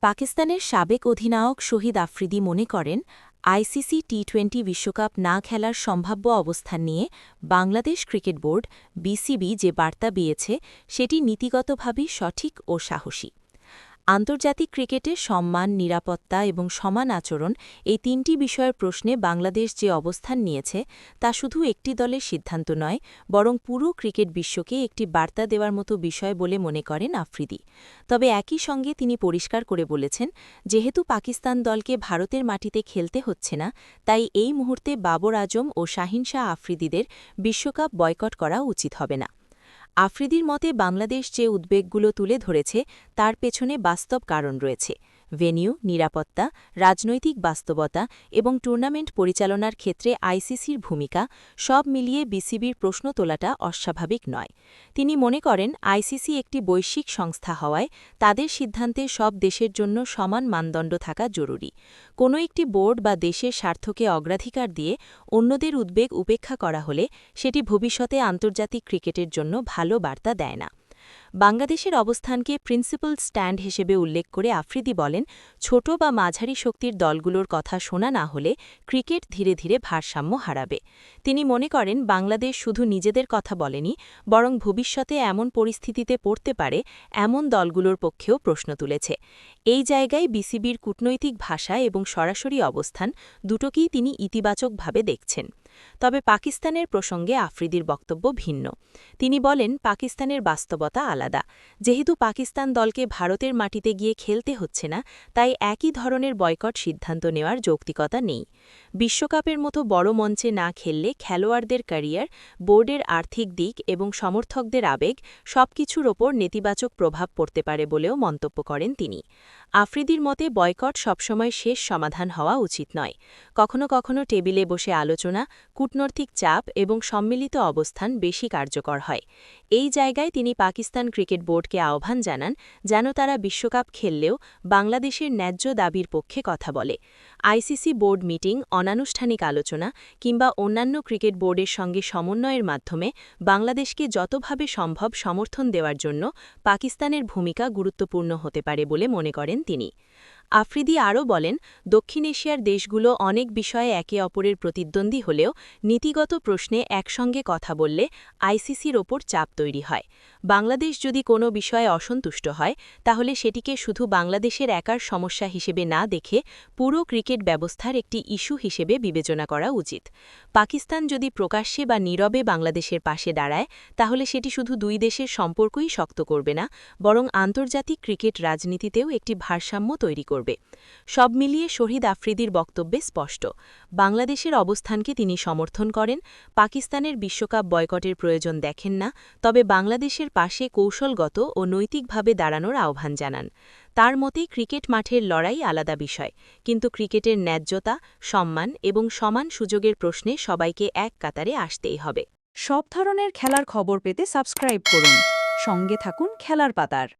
পাকিস্তানের সাবেক অধিনায়ক শহীদ আফ্রিদি মনে করেন, আইসিসি টি-20 বিশ্বকাপ না খেলার সম্ভাব্য অবস্থান নিয়ে বাংলাদেশ ক্রিকেট বোর্ড বিসিবি যে বার্তা দিয়েছে সেটি নীতিগতভাবেই সঠিক ও সাহসী। আন্তর্জাতিক ক্রিকেটে সম্মান, নিরাপত্তা এবং সমান আচরণ এই তিনটি বিষয়ের প্রশ্নে বাংলাদেশ যে অবস্থান নিয়েছে তা শুধু একটি দলের সিদ্ধান্ত নয়, বরং পুরো ক্রিকেট বিশ্বকে একটি বার্তা দেওয়ার মতো বিষয় বলে মনে করেন আফ্রিদি। তবে একই সঙ্গে তিনি পরিষ্কার করে বলেছেন, যেহেতু পাকিস্তান দলকে ভারতের মাটিতে খেলতে হচ্ছে না, তাই এই মুহূর্তে বাবর আজম ও শাহিন শাহ আফ্রিদিদের বিশ্বকাপ বয়কট করা উচিত হবে না। আফ্রিদির মতে বাংলাদেশ যে উদ্বেগগুলো তুলে ধরেছে তার পেছনে বাস্তব কারণ রয়েছে। ভেন্যু, নিরাপত্তা, রাজনৈতিক বাস্তবতা এবং টুর্নামেন্ট পরিচালনার ক্ষেত্রে আইসিসির ভূমিকা সব মিলিয়ে বিসিবির প্রশ্ন তোলাটা অস্বাভাবিক নয়। তিনি মনে করেন, আইসিসি একটি বৈশ্বিক সংস্থা হওয়ায় তাদের সিদ্ধান্তে সব দেশের জন্য সমান মানদণ্ড থাকা জরুরি। কোনো একটি বোর্ড বা দেশের স্বার্থকে অগ্রাধিকার দিয়ে অন্যদের উদ্বেগ উপেক্ষা করা হলে সেটি ভবিষ্যতে আন্তর্জাতিক ক্রিকেটের জন্য ভালো বার্তা দেয় না। বাংলাদেশের অবস্থানকে প্রিন্সিপাল স্ট্যান্ড হিসেবে উল্লেখ করে আফ্রিদি বলেন, ছোট বা মাঝারি শক্তির দলগুলোর কথা শোনা না হলে ক্রিকেট ধীরে ধীরে ভারসাম্য হারাবে। তিনি মনে করেন, বাংলাদেশ শুধু নিজেদের কথা বলেনি, বরং ভবিষ্যতে এমন পরিস্থিতিতে পড়তে পারে এমন দলগুলোর পক্ষেও প্রশ্ন তুলেছে। এই জায়গায় বিসিবির কূটনৈতিক ভাষা এবং সরাসরি অবস্থান দুটোকেই তিনি ইতিবাচকভাবে দেখছেন। তবে পাকিস্তানের প্রসঙ্গে আফ্রিদির বক্তব্য ভিন্ন। তিনি বলেন, পাকিস্তানের বাস্তবতা আলাদা। যেহেতু পাকিস্তান দলকে ভারতের মাটিতে গিয়ে খেলতে হচ্ছে না, তাই একই ধরনের বয়কট সিদ্ধান্ত নেওয়ার যৌক্তিকতা নেই। বিশ্বকাপের মতো বড় মঞ্চে না খেললে খেলোয়াড়দের ক্যারিয়ার, বোর্ডের আর্থিক দিক এবং সমর্থকদের আবেগ সবকিছুর ওপর নেতিবাচক প্রভাব পড়তে পারে বলেও মন্তব্য করেন তিনি। আফ্রিদির মতে বয়কট সবসময় শেষ সমাধান হওয়া উচিত নয়। কখনো কখনো টেবিলে বসে আলোচনা, কূটনৈতিক চাপ এবং সম্মিলিত অবস্থান বেশি কার্যকর হয়। এই জায়গায় তিনি পাকিস্তান ক্রিকেট বোর্ডকে আহ্বান জানান, যেন তারা বিশ্বকাপ খেললেও বাংলাদেশের ন্যায্য দাবির পক্ষে কথা বলে। আইসিসি বোর্ড মিটিং, অনানুষ্ঠানিক আলোচনা কিংবা অন্যান্য ক্রিকেট বোর্ডের সঙ্গে সমন্বয়ের মাধ্যমে বাংলাদেশকে যতভাবে সম্ভব সমর্থন দেওয়ার জন্য পাকিস্তানের ভূমিকা গুরুত্বপূর্ণ হতে পারে বলে মনে করেন তিনি। আফ্রিদি আরও বলেন, দক্ষিণ এশিয়ার দেশগুলো অনেক বিষয়ে একে অপরের প্রতিদ্বন্দ্বী হলেও নীতিগত প্রশ্নে একসঙ্গে কথা বললে আইসিসির ওপর চাপ তৈরি হয়। বাংলাদেশ যদি কোনো বিষয়ে অসন্তুষ্ট হয়, তাহলে সেটিকে শুধু বাংলাদেশের একার সমস্যা হিসেবে না দেখে পুরো ক্রিকেট ব্যবস্থার একটি ইস্যু হিসেবে বিবেচনা করা উচিত। পাকিস্তান যদি প্রকাশ্যে বা নীরবে বাংলাদেশের পাশে দাঁড়ায়, তাহলে সেটি শুধু দুই দেশের সম্পর্কই শক্ত করবে না, বরং আন্তর্জাতিক ক্রিকেট রাজনীতিতেও একটি ভারসাম্য তৈরি করবে। সব মিলিয়ে শহীদ আফ্রিদির বক্তব্যে স্পষ্ট, বাংলাদেশের অবস্থানকে তিনি সমর্থন করেন, পাকিস্তানের বিশ্বকাপ বয়কটের প্রয়োজন দেখেন না, তবে বাংলাদেশের পাশে কৌশলগত ও নৈতিকভাবে দাঁড়ানোর আহ্বান জানান। তার মতে ক্রিকেট মাঠের লড়াই আলাদা বিষয়, কিন্তু ক্রিকেটের ন্যায্যতা, সম্মান এবং সমান সুযোগের প্রশ্নে সবাইকে এক কাতারে আসতেই হবে। সব ধরনের খেলার খবর পেতে সাবস্ক্রাইব করুন। সঙ্গে থাকুন খেলার পাতার।